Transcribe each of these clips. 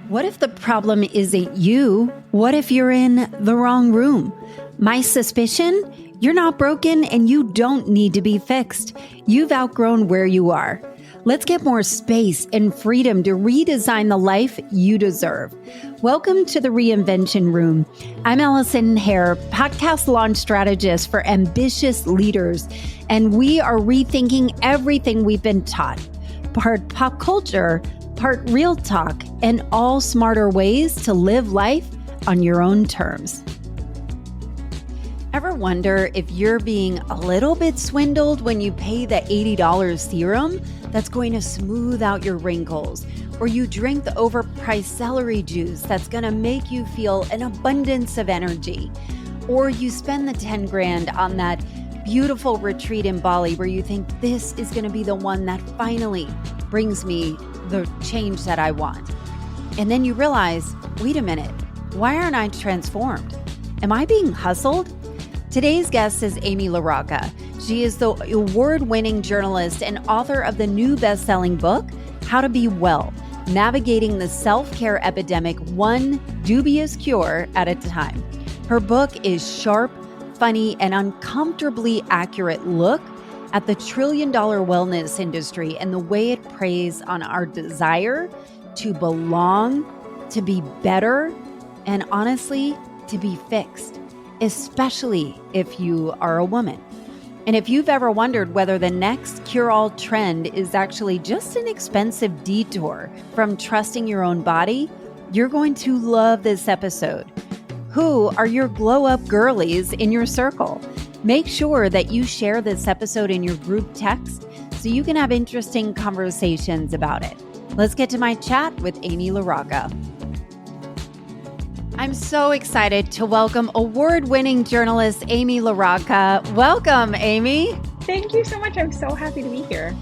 What if the problem isn't you? What if you're in the wrong room? My suspicion? You're not broken and you don't need to be fixed. You've outgrown where you are. Let's get more space and freedom to redesign the life you deserve. Welcome to the Reinvention Room. I'm Allison Hare, podcast launch strategist for ambitious leaders, and we are rethinking everything we've been taught. Part pop culture, part real talk, and all smarter ways to live life on your own terms. Ever wonder if you're being a little bit swindled when you pay the $80 serum that's going to smooth out your wrinkles, or you drink the overpriced celery juice that's going to make you feel an abundance of energy, or you spend the 10 grand on that beautiful retreat in Bali where you think this is going to be the one that finally brings me the change that I want. And then you realize, wait a minute, why aren't I transformed? Am I being hustled? Today's guest is Amy Larocca. She is the award-winning journalist and author of the new best-selling book, How to Be Well, Navigating the Self-Care Epidemic One Dubious Cure at a Time. Her book is sharp, funny, and uncomfortably accurate look at the trillion-dollar wellness industry and the way it preys on our desire to belong, to be better, and honestly, to be fixed, especially if you are a woman. And if you've ever wondered whether the next cure-all trend is actually just an expensive detour from trusting your own body, you're going to love this episode. Who are your glow-up girlies in your circle? Make sure that you share this episode in your group text so you can have interesting conversations about it. Let's get to my chat with Amy Larocca. I'm so excited to welcome award-winning journalist Amy Larocca. Welcome, Amy. Thank you so much. I'm so happy to be here.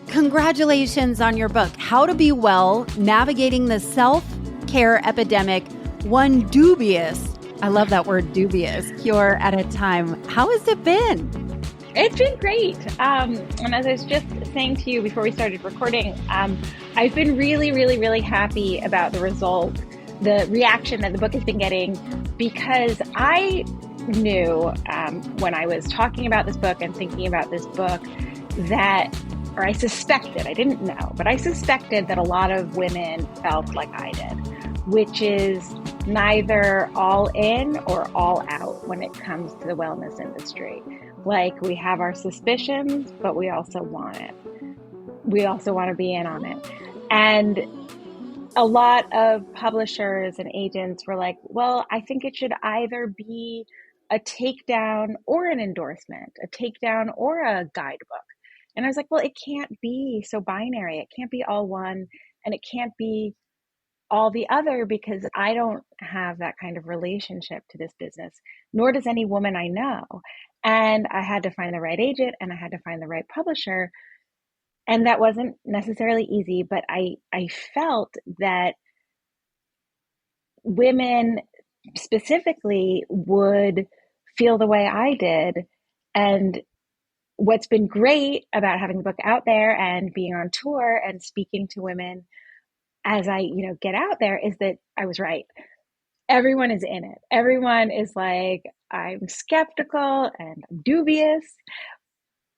Congratulations on your book, How to Be Well, Navigating the Self-Care Epidemic One Dubious, I love that word, dubious, cure at a time. How has it been? It's been great. And as I was just saying to you before we started recording, I've been really happy about the result, the reaction that the book has been getting, because I knew when I was talking about this book and thinking about this book that, or I suspected, I didn't know, but I suspected that a lot of women felt like I did, which is neither all in or all out when it comes to the wellness industry. Like, we have our suspicions, but we also want it. We also want to be in on it. And a lot of publishers and agents were like, well, I think it should either be a takedown or an endorsement, a takedown or a guidebook. And I was like, well, it can't be so binary. It can't be all one, and it can't be all the other, because I don't have that kind of relationship to this business, nor does any woman I know. And I had to find the right agent and I had to find the right publisher. And that wasn't necessarily easy, but I felt that women specifically would feel the way I did. And what's been great about having the book out there and being on tour and speaking to women as I, get out there, is that I was right. Everyone is in it. Everyone is like, I'm skeptical and I'm dubious,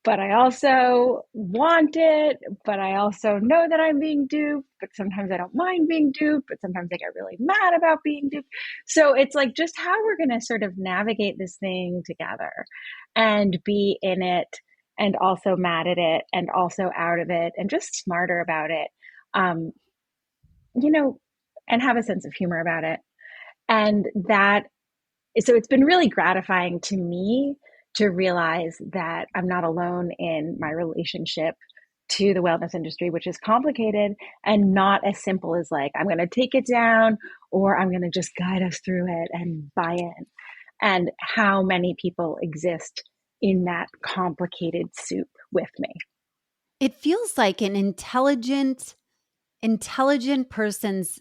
but I also want it, but I also know that I'm being duped, but sometimes I don't mind being duped, but sometimes I get really mad about being duped. So it's like just how we're going to sort of navigate this thing together and be in it and also mad at it and also out of it and just smarter about it. And have a sense of humor about it. And so it's been really gratifying to me to realize that I'm not alone in my relationship to the wellness industry, which is complicated and not as simple as like, I'm going to take it down or I'm going to just guide us through it and buy in. And how many people exist in that complicated soup with me. It feels like an intelligent person's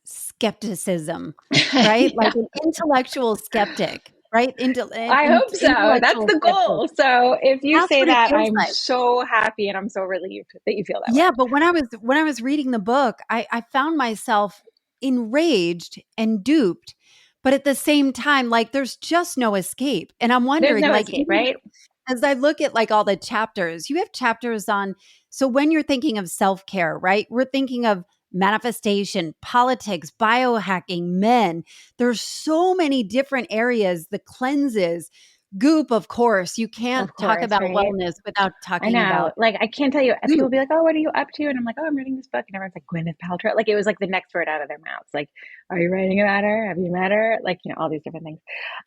skepticism, right? Yeah. Like an intellectual skeptic. right? I hope so. That's Intellectual the flip. goal. So if you That's say what it that, feels I'm like. so happy and I'm so relieved that you feel that way. Yeah, but when I was reading the book, I found myself enraged and duped, but at the same time, like there's just no escape. And I'm There's wondering, no like, escape, even right? as I look at like all the chapters, you have chapters on. So when you're thinking of self care, right? We're thinking of manifestation, politics, biohacking, men. There's so many different areas, the cleanses, goop, of course. You can't Of talk course, about right? wellness without I talking know. about Like, I can't tell you. People goop. will be like, "Oh, what are you up to?" And I'm like, "Oh, I'm reading this book." And everyone's like, "Gwyneth Paltrow." Like, it was like the next word out of their mouths. Like, "Are you writing about her? Have you met her?" Like, all these different things.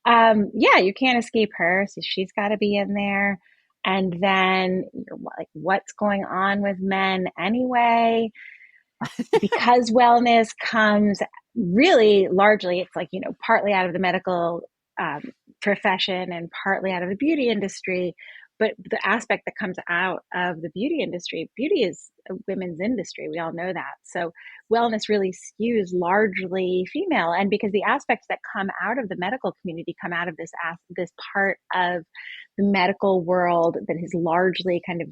Yeah, you can't escape her. So she's got to be in there. And then, like, what's going on with men anyway? Because wellness comes really largely, it's like, partly out of the medical um, profession and partly out of the beauty industry. But the aspect that comes out of the beauty is a women's industry. We all know that. So wellness really skews largely female. And because the aspects that come out of the medical community come out of this part of the medical world that has largely kind of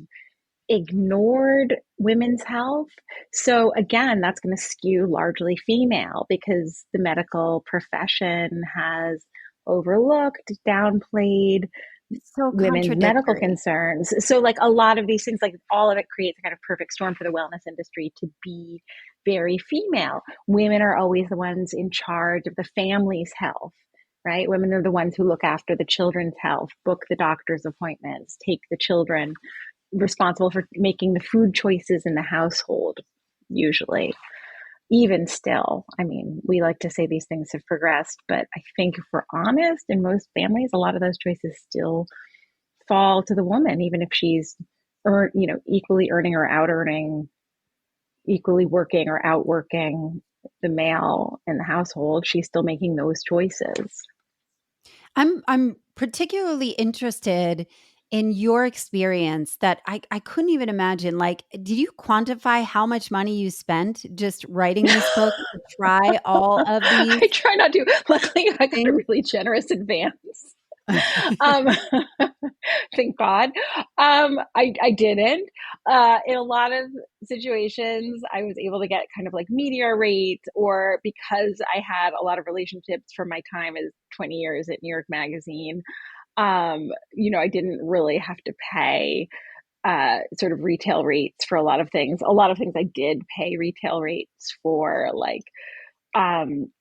ignored women's health. So again, that's going to skew largely female because the medical profession has overlooked, downplayed It's so women's medical contradictory. concerns. So like a lot of these things, like all of it creates a kind of perfect storm for the wellness industry to be very female. Women are always the ones in charge of the family's health, right? Women are the ones who look after the children's health, book the doctor's appointments, take the children, responsible for making the food choices in the household, usually. Even still, I mean, we like to say these things have progressed, but I think if we're honest, in most families, a lot of those choices still fall to the woman, even if she's equally earning or out earning, equally working or outworking the male in the household. She's still making those choices. I'm particularly interested in your experience that I couldn't even imagine. Like, did you quantify how much money you spent just writing this book to try all of these I try not to. Luckily, I got a things? really generous advance. Um, thank God. I didn't. In a lot of situations, I was able to get kind of like meteor rate, or because I had a lot of relationships from my time as 20 years at New York Magazine. I didn't really have to pay sort of retail rates for a lot of things. A lot of things I did pay retail rates for, like, um,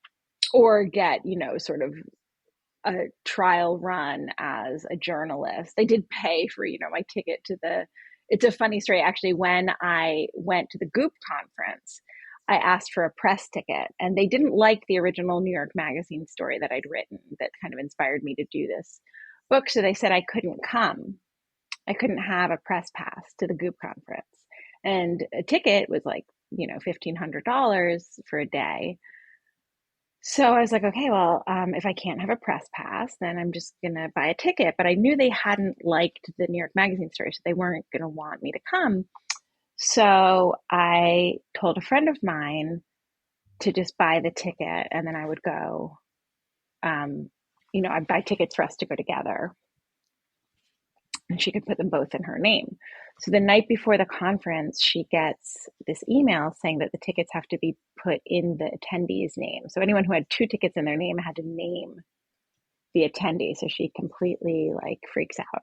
or get, sort of a trial run as a journalist. I did pay for, my ticket to it's a funny story. Actually, when I went to the Goop conference, I asked for a press ticket and they didn't like the original New York Magazine story that I'd written that kind of inspired me to do this book. So they said I couldn't come. I couldn't have a press pass to the Goop conference. And a ticket was like, $1,500 for a day. So I was like, okay, well, if I can't have a press pass, then I'm just going to buy a ticket. But I knew they hadn't liked the New York Magazine story, so they weren't going to want me to come. So I told a friend of mine to just buy the ticket and then I would go. Um, I'd buy tickets for us to go together and she could put them both in her name. So the night before the conference, she gets this email saying that the tickets have to be put in the attendee's name. So anyone who had two tickets in their name had to name the attendee. So she completely like freaks out.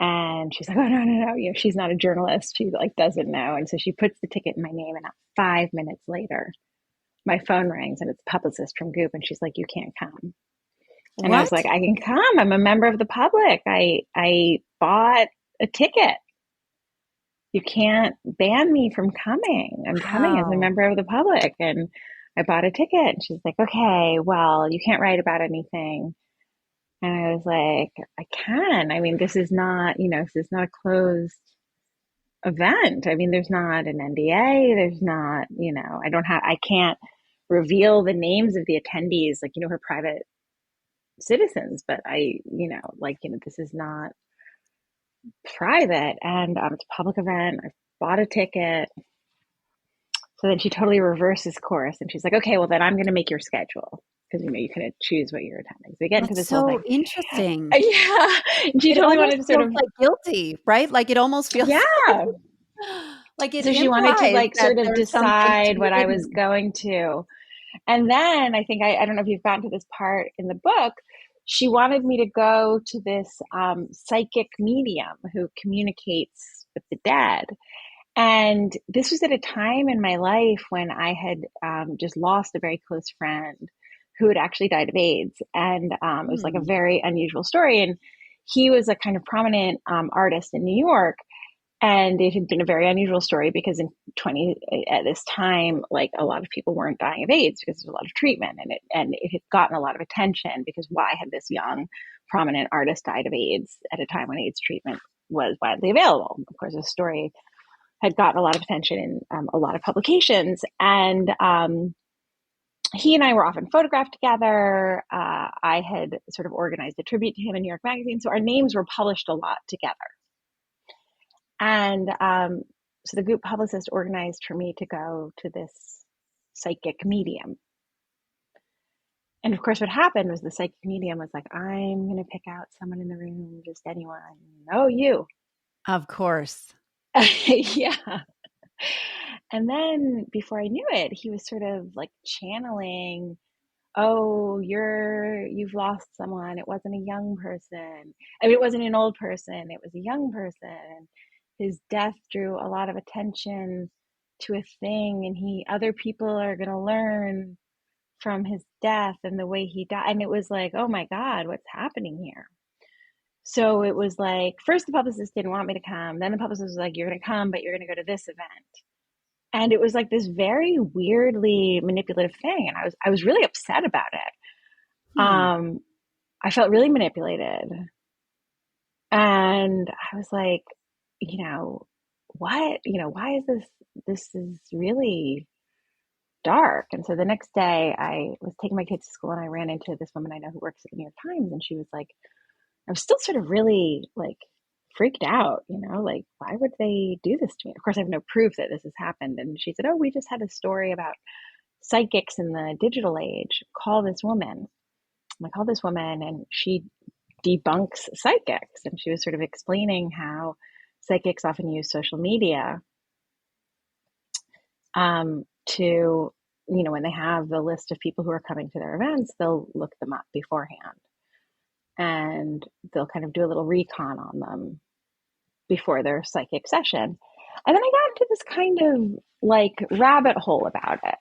And she's like, oh, no, no, no. She's not a journalist. She like doesn't know. And so she puts the ticket in my name. And 5 minutes later, my phone rings and it's publicist from Goop. And she's like, you can't come. And I was like, What? I can come. I'm a member of the public. I bought a ticket. You can't ban me from coming. I'm coming as a Wow. member of the public. And I bought a ticket. And she's like, okay, well, you can't write about anything. And I was like, I can. I mean, this is not a closed event. I mean, there's not an NDA. There's not, I can't reveal the names of the attendees, like, her private citizens, but this is not private and it's a public event. I bought a ticket. So then she totally reverses course and she's like, okay, well, then I'm going to make your schedule. because you couldn't choose what you're attending. So again, to That's this whole so thing. interesting. Yeah. She It totally almost wanted to sort feels of, like guilty, right? Like, it almost feels yeah. like it So she wanted to implies like that sort of there's something to decide be what I was hidden. going to. And then I think, I don't know if you've gotten to this part in the book, she wanted me to go to this psychic medium who communicates with the dead. And this was at a time in my life when I had just lost a very close friend who had actually died of AIDS. And it was like a Hmm. very unusual story. And he was a kind of prominent artist in New York. And it had been a very unusual story because in 20 at this time, like a lot of people weren't dying of AIDS because there's a lot of treatment, and it had gotten a lot of attention because why had this young prominent artist died of AIDS at a time when AIDS treatment was widely available? Of course, the story had gotten a lot of attention in a lot of publications, and he and I were often photographed together. I had sort of organized a tribute to him in New York Magazine, so our names were published a lot together. And so the group publicist organized for me to go to this psychic medium. And of course, what happened was the psychic medium was like, I'm going to pick out someone in the room, just anyone. Oh, you. Of course. Yeah. And then before I knew it, he was sort of like channeling, oh, you've lost someone. It wasn't a young person. I mean, it wasn't an old person. It was a young person. His death drew a lot of attention to a thing, and other people are going to learn from his death and the way he died. And it was like, oh my God, what's happening here? So it was like, first the publicist didn't want me to come. Then the publicist was like, you're going to come, but you're going to go to this event. And it was like this very weirdly manipulative thing. And I was really upset about it. Hmm. I felt really manipulated. And I was like, what, why is this is really dark. And so the next day I was taking my kids to school and I ran into this woman I know who works at the New York Times. And she was like, I was still sort of really like freaked out, like, why would they do this to me? Of course, I have no proof that this has happened. And she said, oh, we just had a story about psychics in the digital age. Call this woman. I called this woman and she debunks psychics. And she was sort of explaining how psychics often use social media to, when they have the list of people who are coming to their events, they'll look them up beforehand and they'll kind of do a little recon on them before their psychic session. And then I got into this kind of like rabbit hole about it.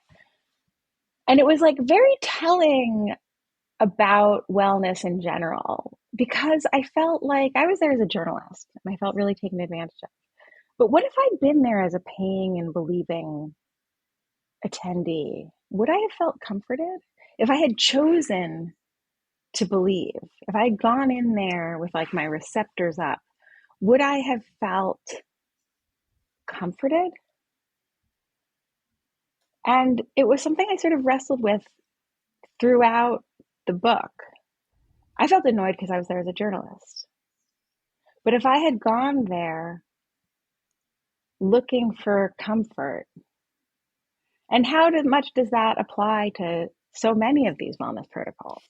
And it was like very telling about wellness in general, because I felt like I was there as a journalist and I felt really taken advantage of. But what if I'd been there as a paying and believing attendee? Would I have felt comforted if I had chosen to believe? If I had gone in there with like my receptors up, would I have felt comforted? And it was something I sort of wrestled with throughout the book. I felt annoyed because I was there as a journalist. But if I had gone there looking for comfort, and much does that apply to so many of these wellness protocols?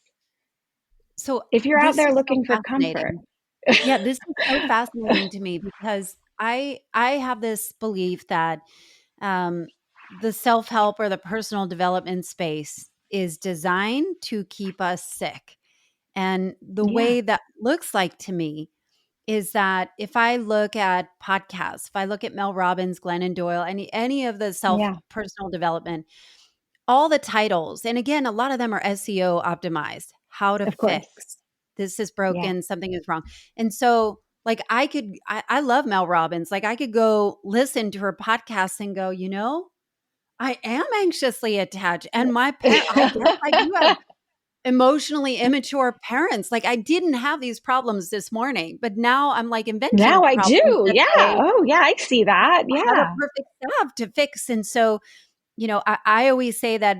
So If you're out this there is so looking for comfort, fascinating. Yeah, this is so fascinating to me because I have this belief that um, the self-help or the personal development space is designed to keep us sick. And the yeah, way that looks like to me is that if I look at podcasts, if I look at Mel Robbins, Glennon Doyle, any of the self yeah, personal development, all the titles, and again, a lot of them are SEO optimized, how to of course. fix, this is Yeah, broken, something is wrong. And so like I love Mel Robbins. Like I could go listen to her podcast and go, I am anxiously attached. And I guess I do have emotionally immature parents. Like I didn't have these problems this morning, but now I'm like inventing now I problems do. that Yeah. they Oh, yeah. I see that. have a Yeah. perfect salve to fix. And so, I always say that,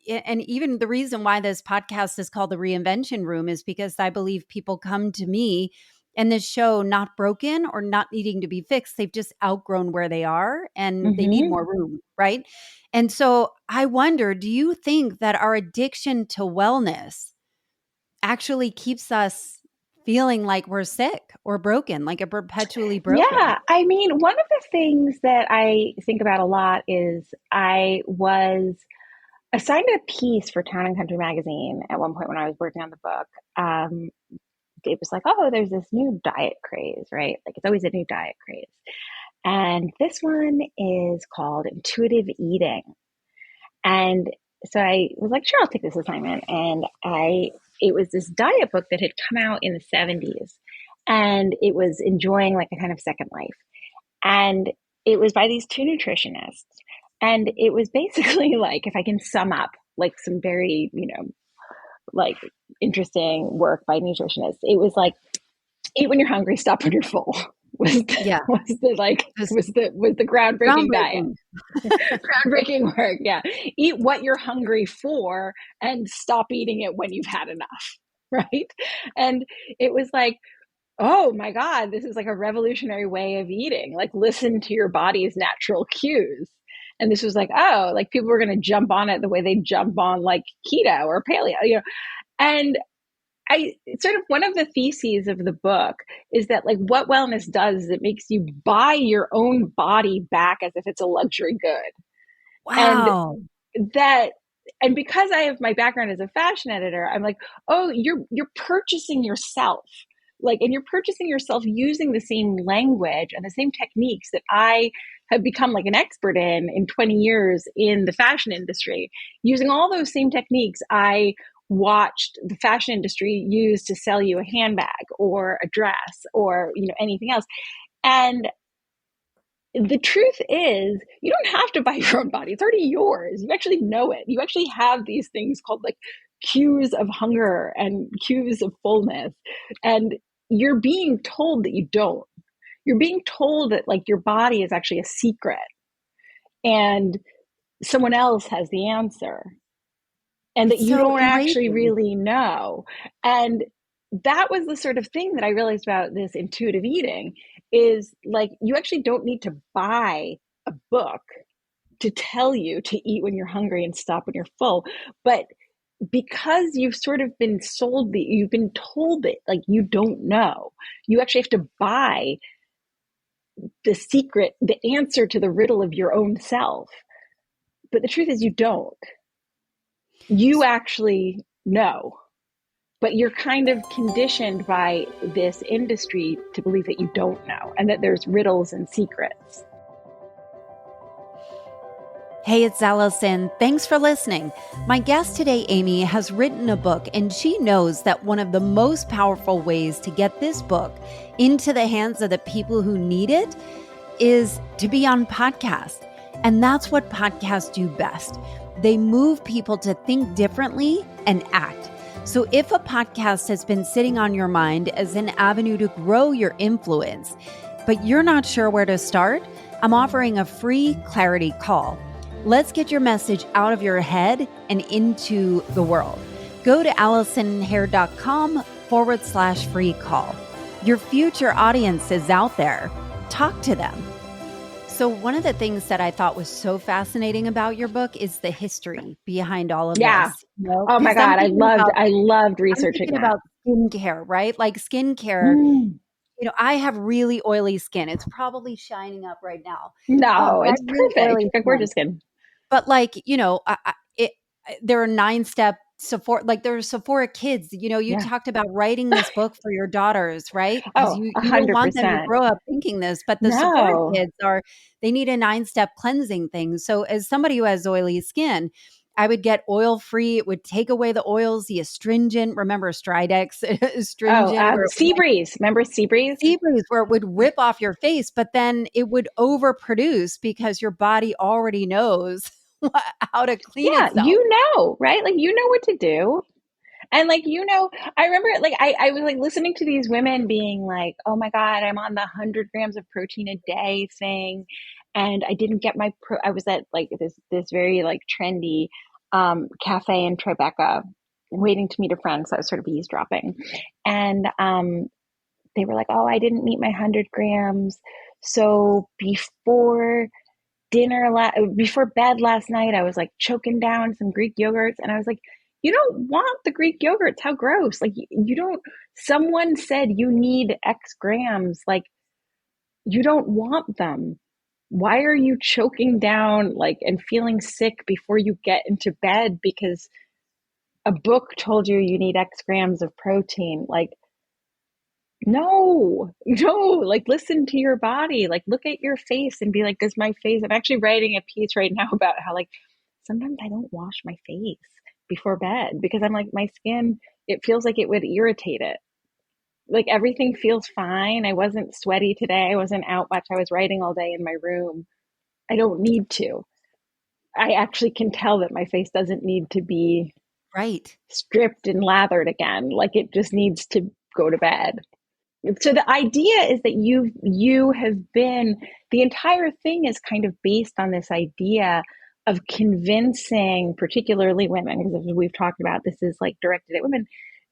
and even the reason why this podcast is called the Reinvention Room is because I believe people come to me in this show not broken or not needing to be fixed. They've just outgrown where they are and they need Mm-hmm. more room, right? And so I wonder, do you think that our addiction to wellness actually keeps us feeling like we're sick or broken, like a perpetually broken? Yeah, I mean, one of the things that I think about a lot is I was assigned a piece for Town and Country magazine at one point when I was working on the book. Um, it was like, oh, there's this new diet craze, right? Like it's always a new diet craze. And this one is called intuitive eating. And so I was like, sure, I'll take this assignment. It was this diet book that had come out in the 70s and it was enjoying like a kind of second life. And it was by these two nutritionists. And it was basically like, if I can sum up like some very, like interesting work by nutritionists, it was like, eat when you're hungry, stop when you're full. Was Yeah. Just was the groundbreaking diet. groundbreaking. Groundbreaking work, yeah. Eat what you're hungry for and stop eating it when you've had enough, right? And it was like, oh my God, this is like a revolutionary way of eating. Like, listen to your body's natural cues. And this was like, oh, like people were going to jump on it the way they jump on like keto or paleo. And I sort of one of the theses of the book is that like what wellness does is it makes you buy your own body back as if it's a luxury good. And Wow. that and because I have my background as a fashion editor, I'm like, oh, you're purchasing yourself. Like, and you're purchasing yourself using the same language and the same techniques that I have become like an expert in 20 years in the fashion industry. Using all those same techniques, I watched the fashion industry use to sell you a handbag or a dress or anything else. And the truth is, you don't have to buy your own body. It's already yours. You actually know it. You actually have these things called like cues of hunger and cues of fullness. And you're being told that you don't. You're being told that like your body is actually a secret and someone else has the answer and that It's you so don't actually enraging. really know. And that was the sort of thing that I realized about this intuitive eating is like you actually don't need to buy a book to tell you to eat when you're hungry and stop when you're full. But because you've sort of been you've been told that like you don't know, you actually have to buy the secret, the answer to the riddle of your own self. But the truth is you don't. You actually know. But you're kind of conditioned by this industry to believe that you don't know and that there's riddles and secrets. Hey, it's Allison. Thanks for listening. My guest today, Amy, has written a book, and she knows that one of the most powerful ways to get this book into the hands of the people who need it is to be on podcasts. And that's what podcasts do best. They move people to think differently and act. So if a podcast has been sitting on your mind as an avenue to grow your influence, but you're not sure where to start, I'm offering a free clarity call. Let's get your message out of your head and into the world. Go to AllisonHair.com/free call. Your future audience is out there. Talk to them. So one of the things that I thought was so fascinating about your book is the history behind all of Yeah. this. You know, Oh my 'cause God. I loved I'm researching thinking that. about skincare, right? Like skincare, Mm. I have really oily skin. It's probably shining up right now. No, But I it's have really perfect. oily You've got skin. gorgeous skin. But like, there are 9-step Sephora, like there are Sephora kids, you Yeah. talked about writing this book for your daughters, right? Because Oh, you don't want them to 100%. grow up thinking this, but the Sephora No. kids they need a 9-step cleansing thing. So as somebody who has oily skin, I would get oil free. It would take away the oils, the astringent. Remember Stridex Oh, astringent, where it would Sea Breeze. Remember Sea Breeze? sea breeze, where it would rip off your face, but then it would overproduce because your body already knows how to clean Yeah, itself. right? Like, you know what to do. And like, I remember like, I was like listening to these women being like, oh my God, I'm on the 100 grams of protein a day thing. And I didn't get I was at like this very like trendy, cafe in Tribeca waiting to meet a friend. So I was sort of eavesdropping. And, they were like, oh, I didn't meet my 100 grams. So before bed last night, I was like choking down some Greek yogurts. And I was like, you don't want the Greek yogurts. How gross. Like, you don't, someone said you need X grams. Like, you don't want them. Why are you choking down like and feeling sick before you get into bed because a book told you you need X grams of protein? Like, no, no, like listen to your body, like look at your face and be like, does my face, I'm actually writing a piece right now about how like sometimes I don't wash my face before bed because I'm like, my skin, it feels like it would irritate it. Like everything feels fine. I wasn't sweaty today. I wasn't out much. I was writing all day in my room. I don't need to. I actually can tell that my face doesn't need to be Right. stripped and lathered again. Like it just needs to go to bed. So the idea is that you have been, the entire thing is kind of based on this idea of convincing particularly women, because as we've talked about, this is like directed at women,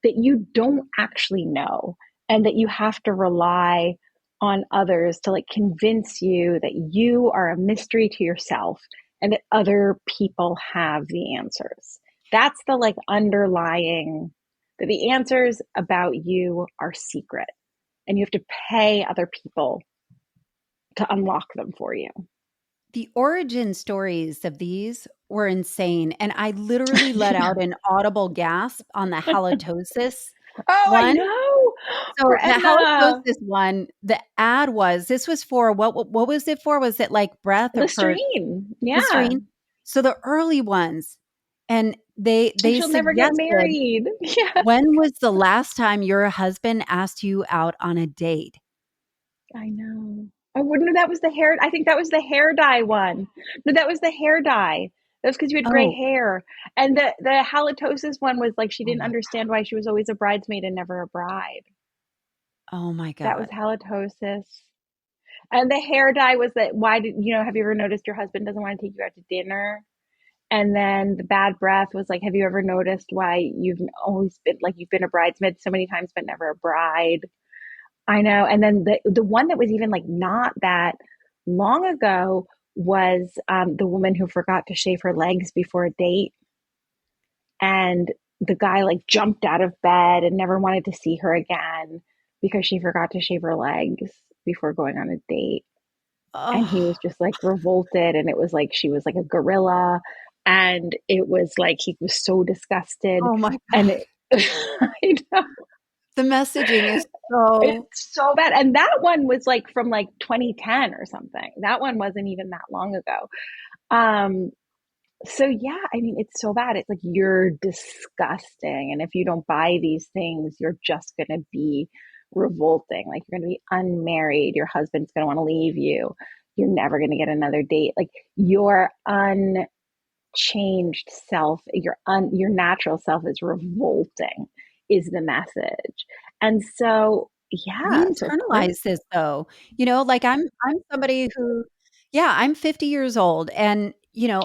that you don't actually know, and that you have to rely on others to like convince you that you are a mystery to yourself and that other people have the answers. That's the like underlying, that the answers about you are secret and you have to pay other people to unlock them for you. The origin stories of these were insane, and I literally let out an audible gasp on the halitosis Oh, I one. know. So For the Edna, halitosis one, the ad was, this was for what was it for? Was it like breath or for Listerine. Yeah. Listerine? So the early ones, and And they she'll never get suggested, married. Yeah. when was the last time your husband asked you out on a date? I know. I wouldn't know that was the hair. I think that was the hair dye one. No, that was the hair dye. That was because you had gray Oh, hair. And the halitosis one was like she oh didn't my understand why she was always a bridesmaid and never a bride. oh my That was god. halitosis. And the hair dye was that, why did you know, have you ever noticed your husband doesn't want to take you out to dinner? And then the bad breath was like, have you ever noticed why you've always been like, you've been a bridesmaid so many times but never a bride? I know. And then the one that was even like not that long ago was the woman who forgot to shave her legs before a date, and the guy like jumped out of bed and never wanted to see her again because she forgot to shave her legs before going on a date. And he was Oh, just like revolted, and it was like she was like a gorilla, and it was like he was so disgusted. oh my And god. I know, The messaging is so it's so bad. And that one was like from like 2010 or something. That one wasn't even that long ago. um so yeah, I mean, it's so bad. It's like, you're disgusting, and if you don't buy these things, you're just going to be revolting. Like, you're going to be unmarried, your husband's going to want to leave you, you're never going to get another date. Like, your unchanged self, your natural self is revolting, is the message. And so we yeah, so of course. internalize this though. Like I'm somebody who, yeah, I'm 50 years old, and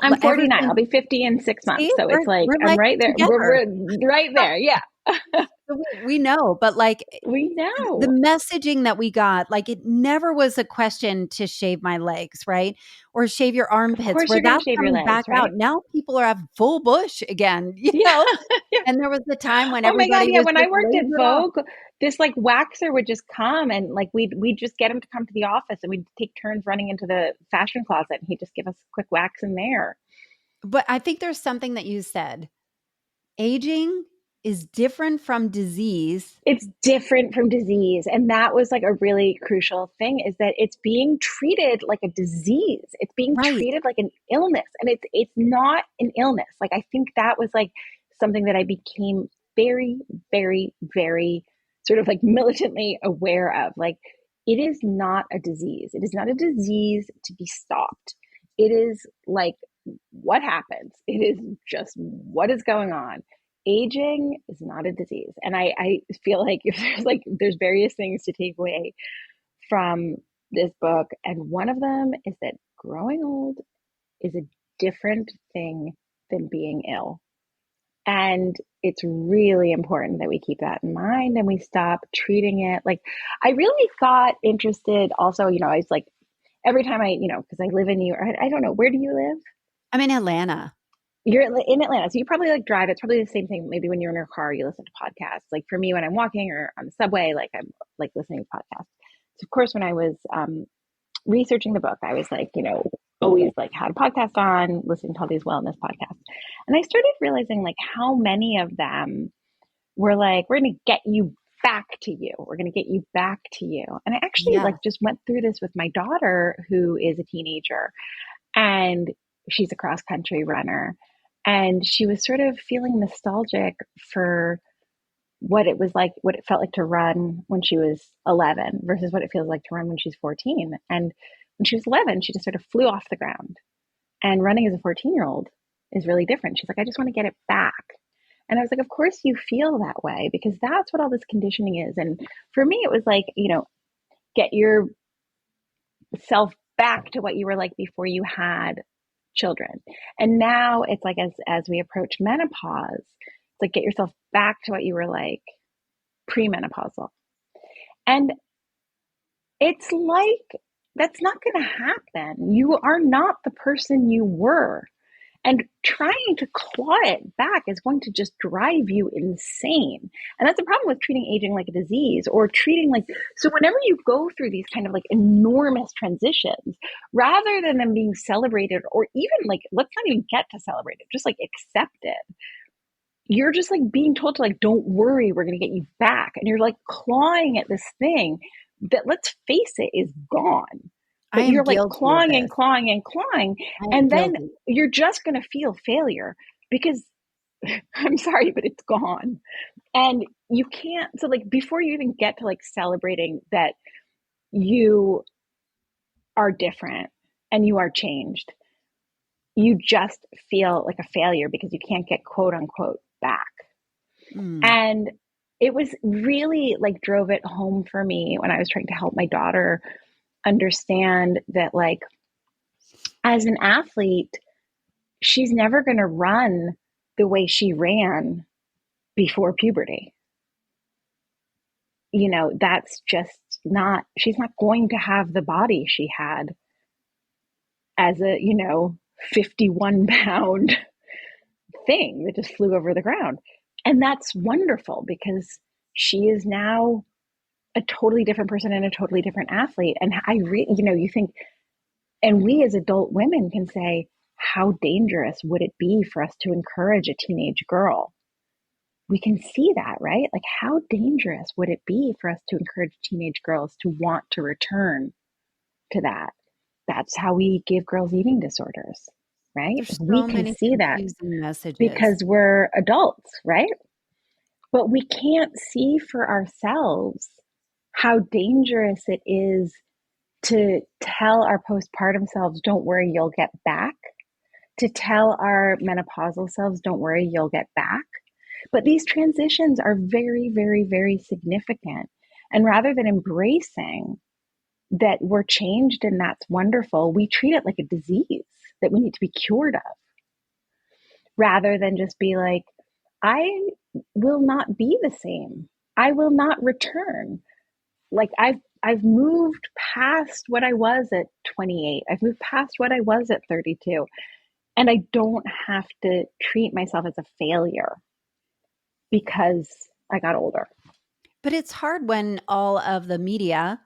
I'm ever 49, I'll since, be 50 in 6 months, see, so we're it's like we're I'm like right there, together. we're right there, yeah. So we know, but like We the know. messaging that we got, like it never was a question to shave my legs, right? Or shave your Of armpits, course where you're going to that's shave your coming legs, back out. right? Now people are have full bush again, Yeah. Yeah. And there was the time when Oh my God. everybody Yeah. was When I just worked at lasered off. Vogue, this like waxer would just come, and like we'd just get him to come to the office, and we'd take turns running into the fashion closet, and he'd just give us a quick wax in there. But I think there's something that you said. Aging is different from disease. It's different from disease, and that was like a really crucial thing, is that it's being treated like a disease, it's being Right. treated like an illness, and it's not an illness. Like, I think that was like something that I became very, very, very sort of like militantly aware of. Like, it is not a disease, it is not a disease to be stopped. It is like, what happens, it is just what is going on. Aging is not a disease. And I feel like if there's various things to take away from this book. And one of them is that growing old is a different thing than being ill. And it's really important that we keep that in mind and we stop treating it like I really got interested also, I was like, every time because I live in New York, I don't know, where do you live? I'm in Atlanta. You're in Atlanta, so you probably like drive. It's probably the same thing. Maybe when you're in your car, you listen to podcasts. Like for me, when I'm walking or on the subway, like I'm like listening to podcasts. So of course, when I was researching the book, I was like, always like had a podcast on, listening to all these wellness podcasts. And I started realizing like how many of them were like, we're going to get you back to you. We're going to get you back to you. And I actually Yeah. like just went through this with my daughter, who is a teenager, and she's a cross country runner. And she was sort of feeling nostalgic for what it was like, what it felt like to run when she was 11 versus what it feels like to run when she's 14. And when she was 11, she just sort of flew off the ground. And running as a 14-year-old is really different. She's like, I just want to get it back. And I was like, of course you feel that way because that's what all this conditioning is. And for me, it was like, get yourself back to what you were like before you had children. And now it's like as we approach menopause, it's like get yourself back to what you were like premenopausal. And it's like that's not going to happen. You are not the person you were. And trying to claw it back is going to just drive you insane. And that's the problem with treating aging like a disease or treating like, so whenever you go through these kind of like enormous transitions, rather than them being celebrated or even like, let's not even get to celebrate it, just like accept it. You're just like being told to like, don't worry, we're going to get you back. And you're like clawing at this thing that, let's face it, is gone. I But am you're like guilty of clawing and this. clawing and clawing. I am And then guilty. you're just going to feel failure because I'm sorry, but it's gone. And you can't, so like before you even get to like celebrating that you are different and you are changed, you just feel like a failure because you can't get quote unquote back. Mm. And it was really like drove it home for me when I was trying to help my daughter understand that, like, as an athlete, she's never going to run the way she ran before puberty. That's just not, she's not going to have the body she had as a, 51-pound thing that just flew over the ground. And that's wonderful because she is now a totally different person and a totally different athlete. And you think, and we as adult women can say, how dangerous would it be for us to encourage a teenage girl? We can see that, right? Like, how dangerous would it be for us to encourage teenage girls to want to return to that? That's how we give girls eating disorders, right? There's We so can many see that confusing messages. because we're adults, right? But we can't see for ourselves how dangerous it is to tell our postpartum selves, don't worry, you'll get back, to tell our menopausal selves, don't worry, you'll get back. But these transitions are very, very, very significant. And rather than embracing that we're changed and that's wonderful, we treat it like a disease that we need to be cured of, rather than just be like, I will not be the same. I will not return. Like I've moved past what I was at 28. I've moved past what I was at 32. And I don't have to treat myself as a failure because I got older. But it's hard when all of the media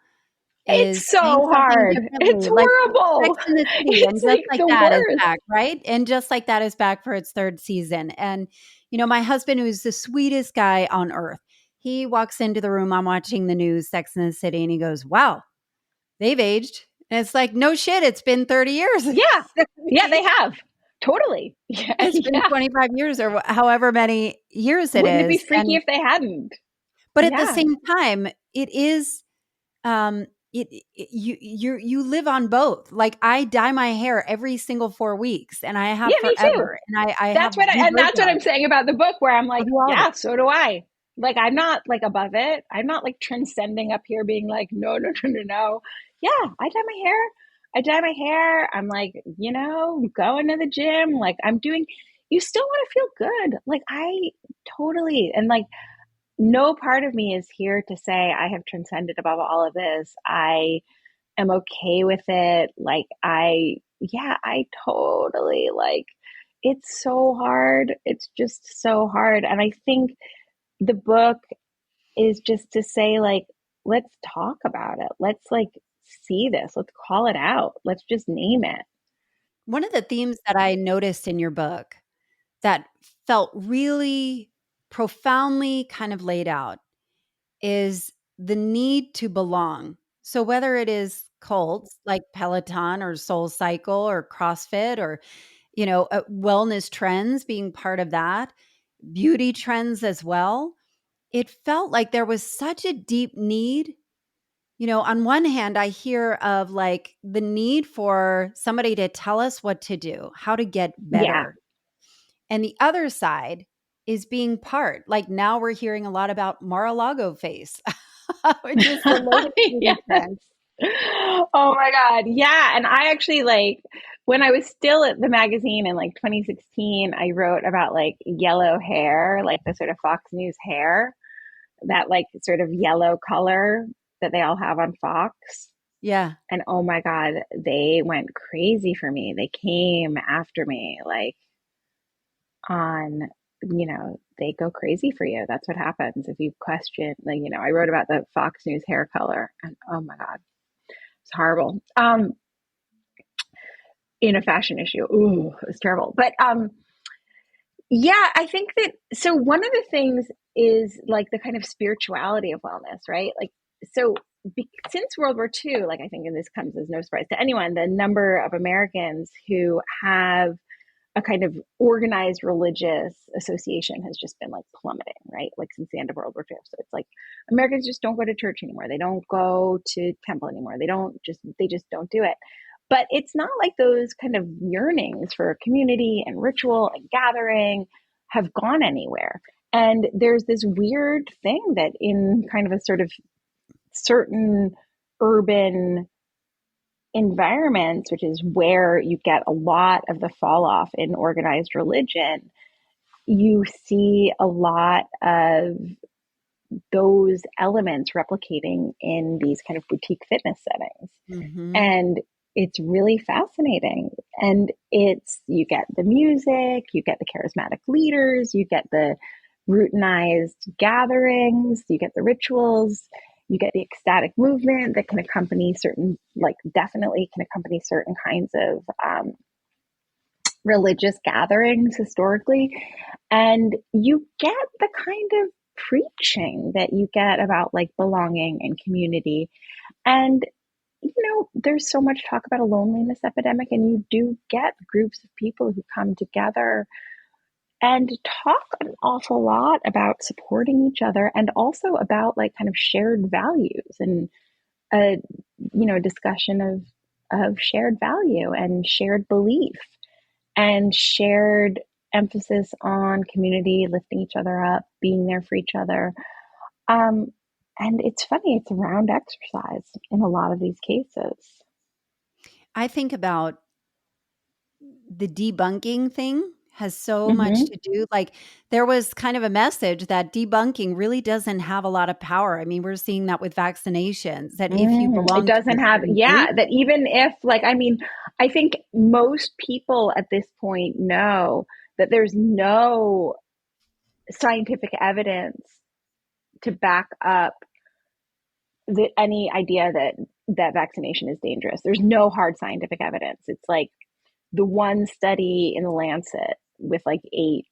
It's is saying so something hard. It's differently, like horrible. Sex and the City, and It's Just like Like the That is worst. back, right? And Just Like That is back for its third season. And, my husband, who's the sweetest guy on earth, he walks into the room, I'm watching the news, Sex and the City, and he goes, wow, they've aged. And it's like, no shit, it's been 30 years. Yeah. Yeah, they have. Totally. Yeah. It's been Yeah. 25 years or however many years it Wouldn't it be is. freaky if they hadn't? But at the Yeah. same time, it is you live on both. Like, I dye my hair every single 4 weeks, and I have Yeah, me too. forever, and I have And that's what rebirth. I'm saying about the book, where I'm I like, do all of yeah, it. so do I. Like, I'm not like above it. I'm not like transcending up here being like, no, no, no, no, no. Yeah, I dye my hair. I'm like, going to the gym. Like, I'm doing, you still want to feel good. Like I totally, and like no part of me is here to say I have transcended above all of this. I am okay with it. Like I totally like it's so hard. It's just so hard. And I think the book is just to say like let's talk about it. Let's like see this. Let's call it out. Let's just name it. One of the themes that I noticed in your book that felt really profoundly kind of laid out is the need to belong. So whether it is cults like Peloton or Soul Cycle or CrossFit or wellness trends being part of that, beauty trends as well, it felt like there was such a deep need. On one hand, I hear of like the need for somebody to tell us what to do, how to get Yeah. better. And the other side is being part. Like now we're hearing a lot about Mar-a-Lago face, which is the latest beauty Yes. trend. Oh my God. Yeah. And I actually like when I was still at the magazine in like 2016, I wrote about like yellow hair, like the sort of Fox News hair, that like sort of yellow color that they all have on Fox. Yeah. And oh my God, they went crazy for me. They came after me like on, they go crazy for you. That's what happens if you question, like, I wrote about the Fox News hair color and oh my God, it's horrible. In a fashion issue. Ooh, it was terrible. But yeah, I think that so one of the things is like the kind of spirituality of wellness, right? Like so since World War II, like I think, and this comes as no surprise to anyone, the number of Americans who have a kind of organized religious association has just been like plummeting, right? Like since the end of World War II. So it's like Americans just don't go to church anymore. They don't go to temple anymore. They just don't do it. But it's not like those kind of yearnings for community and ritual and gathering have gone anywhere. And there's this weird thing that in kind of a sort of certain urban environments, which is where you get a lot of the fall off in organized religion, you see a lot of those elements replicating in these kind of boutique fitness settings. Hmm. And it's really fascinating. And you get the music, you get the charismatic leaders, you get the routinized gatherings, you get the rituals, you get the ecstatic movement that can accompany certain, like definitely can accompany certain kinds of religious gatherings historically. And you get the kind of preaching that you get about like belonging and community. And there's so much talk about a loneliness epidemic, and you do get groups of people who come together and talk an awful lot about supporting each other and also about like kind of shared values and a discussion of shared value and shared belief and shared emphasis on community, lifting each other up, being there for each other. Um, and it's funny, it's around exercise in a lot of these cases. I think about the debunking thing has so much Mm-hmm. to do. Like there was kind of a message that debunking really doesn't have a lot of power. I mean, we're seeing that with vaccinations, that if you It belong to a doesn't have, certain group. yeah, that even if, like, I mean, I think most people at this point know that there's no scientific evidence to back up any idea that vaccination is dangerous. There's no hard scientific evidence. It's like the one study in the Lancet with like 8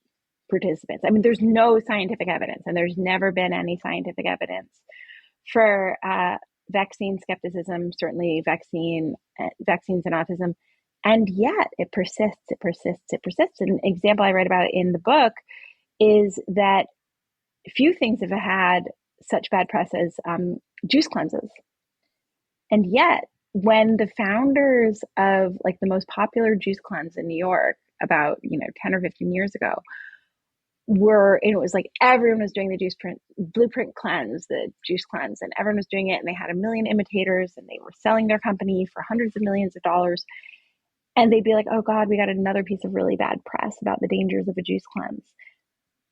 participants. I mean, there's no scientific evidence, and there's never been any scientific evidence for vaccine skepticism, certainly vaccines and autism. And yet it persists, it persists, it persists. And an example I write about in the book is that few things have had such bad press as juice cleanses. And yet, when the founders of like the most popular juice cleanse in New York about 10 or 15 years ago and it was like everyone was doing the blueprint cleanse, the juice cleanse, and everyone was doing it, and they had a million imitators, and they were selling their company for hundreds of millions of dollars. And they'd be like, oh God, we got another piece of really bad press about the dangers of a juice cleanse.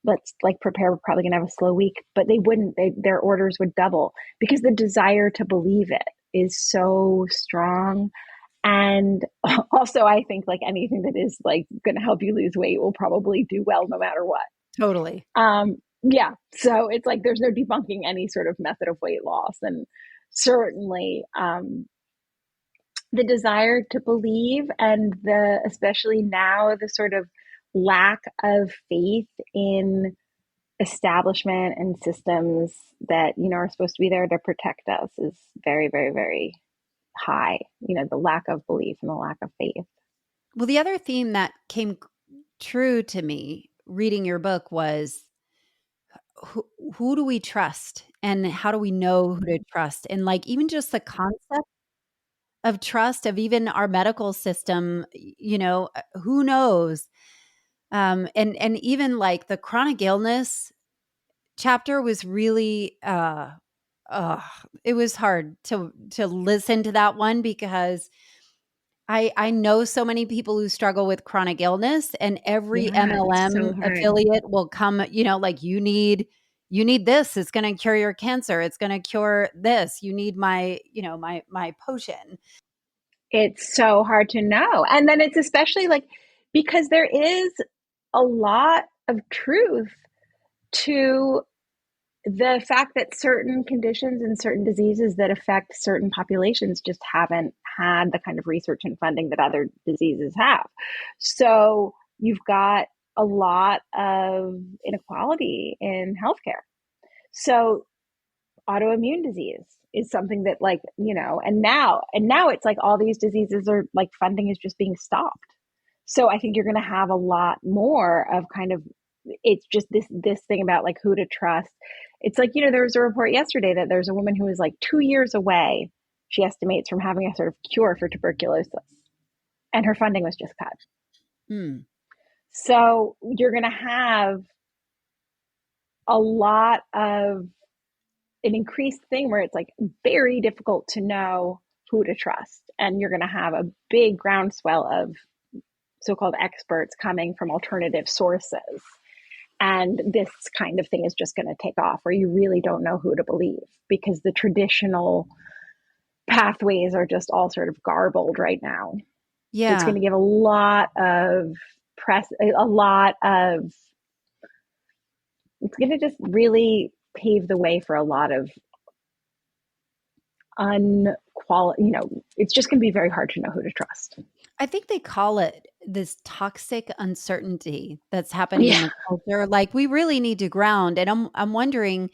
Let's like prepare. We're probably going to have a slow week. But they wouldn't, their orders would double because the desire to believe it is so strong. And also, I think like anything that is like going to help you lose weight will probably do well no matter what. Totally. Yeah. So it's like there's no debunking any sort of method of weight loss. And certainly, the desire to believe and the, especially now, the sort of lack of faith in establishment and systems that, you know, are supposed to be there to protect us is very, very, very high. You know, the lack of belief and the lack of faith. Well, the other theme that came true to me reading your book was who do we trust and how do we know who to trust? And like even just the concept of trust of even our medical system, you know, who knows? And even like the chronic illness chapter was really uh it was hard to listen to that one because I know so many people who struggle with chronic illness and every Yeah, it's MLM so hard. affiliate will come, you know, like you need this, it's going to cure your cancer, it's going to cure this, you need my, you know, my potion. It's so hard to know. And then it's especially like because there is a lot of truth to the fact that certain conditions and certain diseases that affect certain populations just haven't had the kind of research and funding that other diseases have. So you've got a lot of inequality in healthcare. So autoimmune disease is something that, like, you know, and now it's like all these diseases are like funding is just being stopped. So I think you're going to have a lot more of kind of, it's just this thing about like who to trust. It's like, you know, there was a report yesterday that there's a woman who is like 2 years away, she estimates, from having a sort of cure for tuberculosis, and her funding was just cut. Hmm. So you're going to have a lot of an increased thing where it's like very difficult to know who to trust, and you're going to have a big groundswell of so-called experts coming from alternative sources, and this kind of thing is just going to take off where you really don't know who to believe because the traditional pathways are just all sort of garbled right now. It's going Yeah. to give a lot of press, a lot of, it's going to just really pave the way for a lot of unqualified, you know, it's just going to be very hard to know who to trust. I think they call it this toxic uncertainty that's happening in Yeah. the culture. Like we really need to ground. And I'm wondering,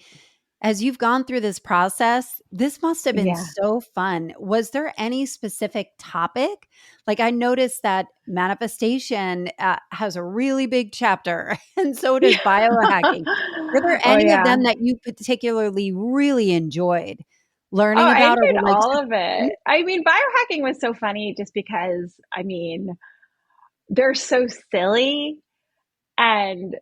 as you've gone through this process, this must have been Yeah. so fun. Was there any specific topic? Like I noticed that manifestation has a really big chapter, and so does biohacking. Were there Oh, any of yeah. them that you particularly really enjoyed Oh, learning I about, or were enjoyed like, all of it. I mean, biohacking was so funny just because, I mean, they're so silly, and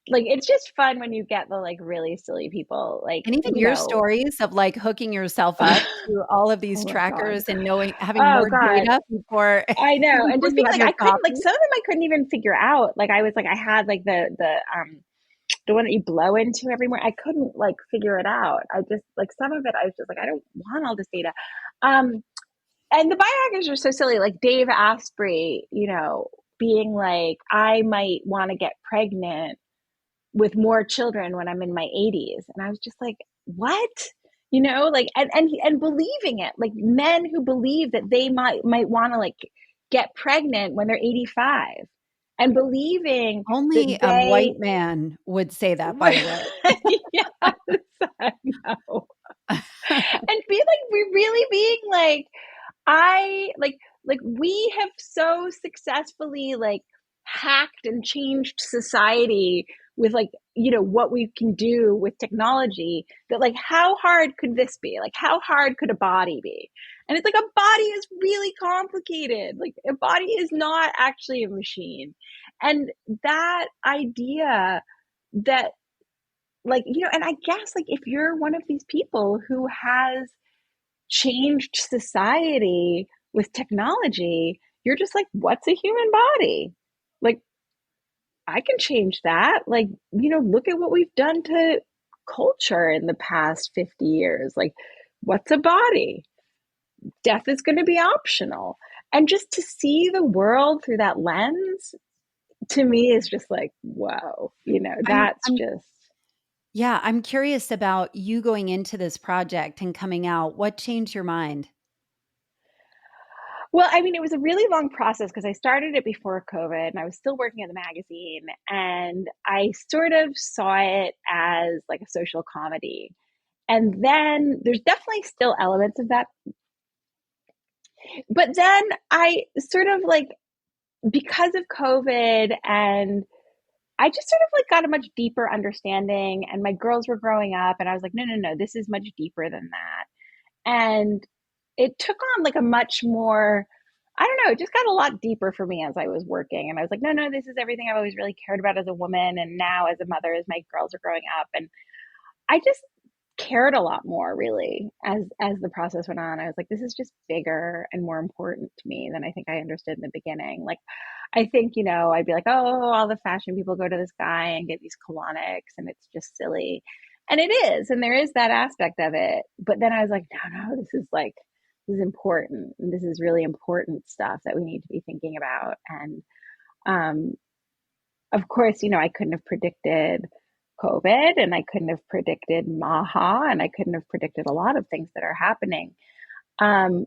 like it's just fun when you get the like really silly people, like, and even you your know. stories of like hooking yourself up to all of these Oh my God. trackers and knowing having Oh more God. data before I know. And before just you being have like, your I couldn't, like, coffee. some of them I couldn't even figure out. Like I was like, I had like the one that you blow into every morning. I couldn't like figure it out. I just like some of it I was just like, I don't want all this data. Um and the biohackers are so silly. Like Dave Asprey, you know, being like, I might want to get pregnant with more children when I'm in my 80s. And I was just like, what? You know, like, and believing it, like men who believe that they might want to like get pregnant when they're 85, and believing that Only a white they, man would say that, by the way. yes, I know. And be like, we're really being like, I like we have so successfully like hacked and changed society with, like, you know, what we can do with technology, that like how hard could this be? Like how hard could a body be? And it's like a body is really complicated. Like a body is not actually a machine. And that idea that, like, you know, and I guess like if you're one of these people who has changed society with technology, you're just like, what's a human body? Like, I can change that. Like, look at what we've done to culture in the past 50 years. Like, what's a body? Death is going to be optional. And just to see the world through that lens, to me, is just like, whoa, I'm that's I'm just. yeah, I'm curious about you going into this project and coming out. What changed your mind? Well, I mean, it was a really long process because I started it before COVID and I was still working at the magazine. And I sort of saw it as like a social comedy. And then there's definitely still elements of that. But then I sort of like, because of COVID, and I just sort of like got a much deeper understanding, and my girls were growing up, and I was like, no, no, no, this is much deeper than that. And it took on like a much more, I don't know, it just got a lot deeper for me as I was working. And I was like, no, no, this is everything I've always really cared about as a woman. And now as a mother, as my girls are growing up. And I just cared a lot more really as the process went on. I was like, this is just bigger and more important to me than I think I understood in the beginning. Like, I think, I'd be like, oh, all the fashion people go to this guy and get these colonics and it's just silly. And it is, and there is that aspect of it. But then I was like, no, no, this is important. And this is really important stuff that we need to be thinking about. And um, of course, I couldn't have predicted COVID, and I couldn't have predicted Maha, and I couldn't have predicted a lot of things that are happening. Um,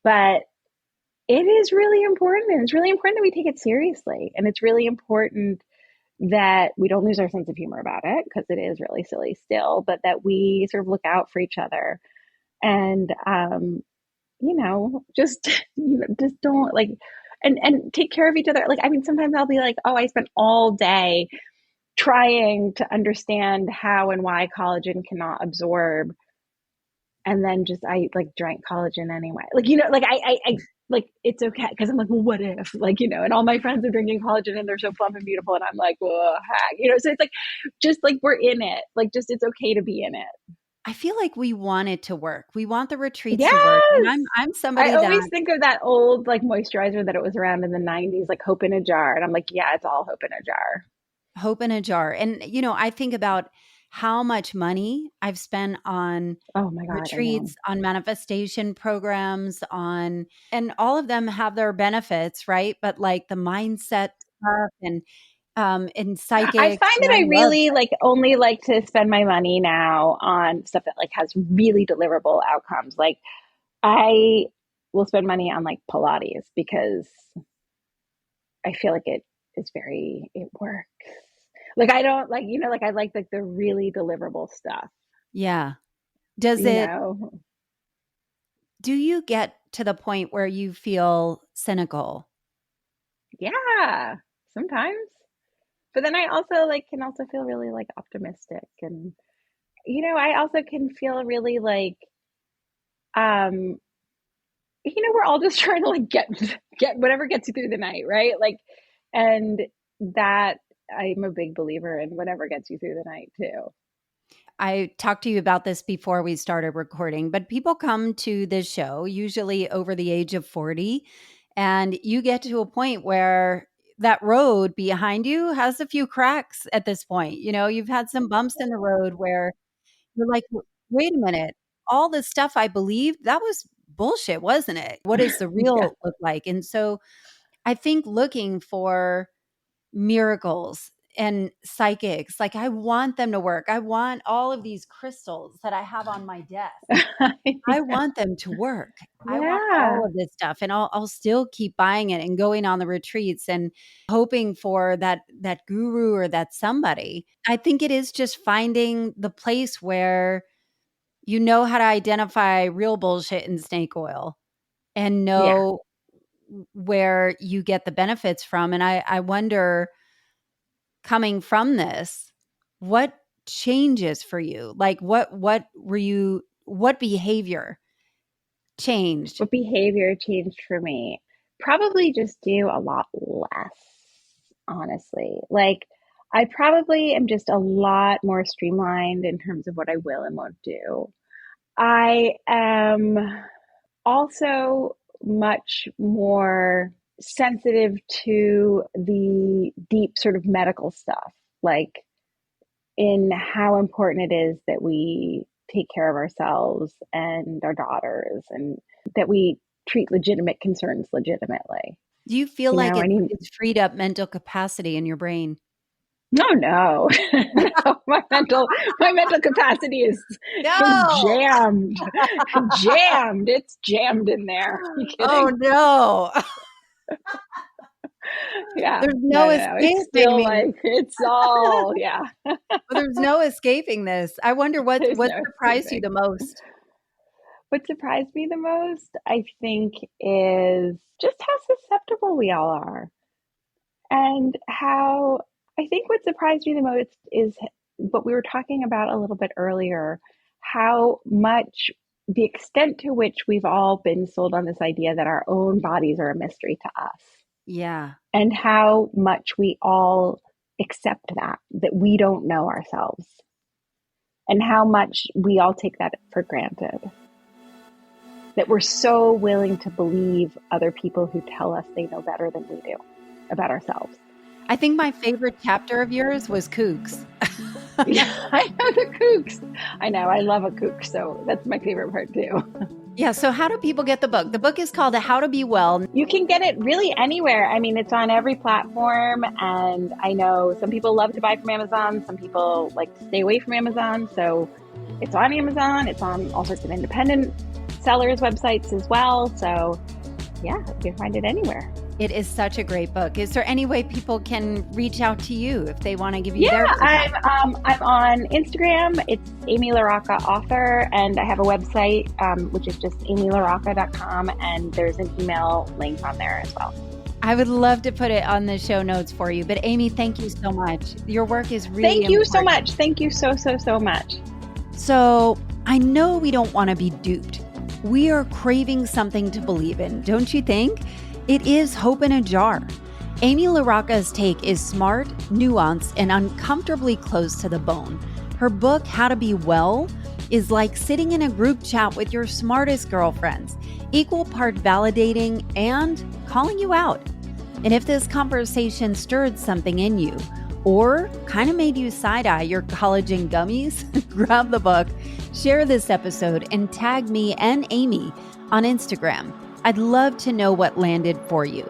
but it is really important, and it's really important that we take it seriously. And it's really important that we don't lose our sense of humor about it because it is really silly still, but that we sort of look out for each other and, just, just don't like, and take care of each other. Like, I mean, sometimes I'll be like, oh, I spent all day trying to understand how and why collagen cannot absorb, and then just I like drank collagen anyway. Like, like I like, it's okay because I'm like, well, what if, like, and all my friends are drinking collagen and they're so plump and beautiful, and I'm like, well, heck, so it's like, just like we're in it, like, just it's okay to be in it. I feel like we want it to work. We want the retreats to work, and Yes. I'm I somebody always that think of that old like moisturizer that it was around in the 90s, like Hope in a Jar. And I'm like, yeah, it's all Hope in a Jar. hope in a jar. And I think about how much money I've spent on Oh my God, I know. retreats, on manifestation programs, on and all of them have their benefits, right? But like the mindset stuff and I find psychics, and that I I love really like only like to spend my money now on stuff that like has really deliverable outcomes. Like, I will spend money on like Pilates because I feel like it works. Like, I don't like, like I like the really deliverable stuff, yeah. Does you it know? do you get to the point where you feel cynical? Yeah, sometimes. But then I also like can also feel really like optimistic, and I also can feel really like um we're all just trying to like get whatever gets you through the night, right? Like, and that I'm a big believer in whatever gets you through the night too. I talked to you about this before we started recording, but people come to this show usually over the age of 40, and you get to a point where that road behind you has a few cracks at this point. You've had some bumps in the road where you're like, Wait a minute, all the stuff I believed, that was bullshit, wasn't it? What does the Yeah. real look like?" And so I think looking for miracles and psychics. Like, I want them to work. I want all of these crystals that I have on my desk. I want them to work. I want all Yeah. of this stuff, and I'll still keep buying it and going on the retreats and hoping for that guru or that somebody. I think it is just finding the place where you know how to identify real bullshit and snake oil and Yeah. know where you get the benefits from. And I wonder, coming from this, what changes for you? Like, what behavior changed? What behavior changed for me? Probably just do a lot less, honestly. Like, I probably am just a lot more streamlined in terms of what I will and won't do. I am also much more sensitive to the deep sort of medical stuff, like in how important it is that we take care of ourselves and our daughters, and that we treat legitimate concerns legitimately. Do you feel like I mean, it's freed up mental capacity in your brain? no, no, no. My mental capacity is No. jammed, jammed. It's jammed in there. You Oh kidding? no. Yeah, There's no, no no, no. It's escaping still me. like it's all yeah. Well, there's no escaping this. I wonder what There's no surprised you escaping. the most? What surprised me the most, I think, is just how susceptible we all are. And how I think what surprised me the most is what we were talking about a little bit earlier, how much the extent to which we've all been sold on this idea that our own bodies are a mystery to us, Yeah. and how much we all accept that we don't know ourselves, and how much we all take that for granted. That we're so willing to believe other people who tell us they know better than we do about ourselves. I think my favorite chapter of yours was kooks. Yeah, I know the kooks. I know, I love a kook, so that's my favorite part too. Yeah, so how do people get the book? The book is called How to Be Well. You can get it really anywhere. I mean, it's on every platform, and I know some people love to buy from Amazon. Some people like to stay away from Amazon, so it's on Amazon. It's on all sorts of independent sellers' websites as well. So yeah, you can find it anywhere. It is such a great book. Is there any way people can reach out to you if they want to give you their feedback? I'm on Instagram. It's Amy Larocca author, and I have a website, which is just amylarocca.com, and there's an email link on there as well. I would love to put it on the show notes for you. But Amy, thank you so much. Your work is really Thank you important. so much. Thank you so much. So I know we don't want to be duped. We are craving something to believe in, don't you think? It is hope in a jar. Amy Larocca's take is smart, nuanced, and uncomfortably close to the bone. Her book, How to Be Well, is like sitting in a group chat with your smartest girlfriends, equal part validating and calling you out. And if this conversation stirred something in you, or kind of made you side-eye your collagen gummies, grab the book, share this episode, and tag me and Amy on Instagram. I'd love to know what landed for you.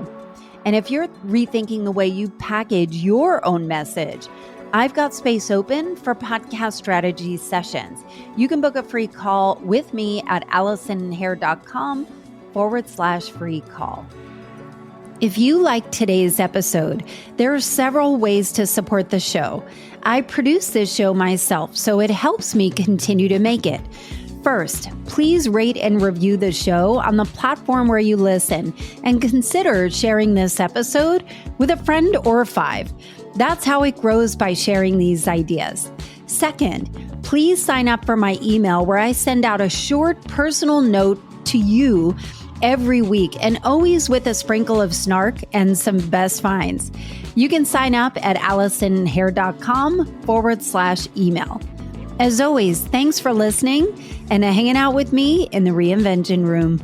And if you're rethinking the way you package your own message, I've got space open for podcast strategy sessions. You can book a free call with me at AllisonHair.com/free call. If you like today's episode, there are several ways to support the show. I produce this show myself, so it helps me continue to make it. First, please rate and review the show on the platform where you listen, and consider sharing this episode with a friend or five. That's how it grows, by sharing these ideas. Second, please sign up for my email where I send out a short personal note to you every week, and always with a sprinkle of snark and some best finds. You can sign up at AllisonHair.com/email. As always, thanks for listening and hanging out with me in the Reinvention Room.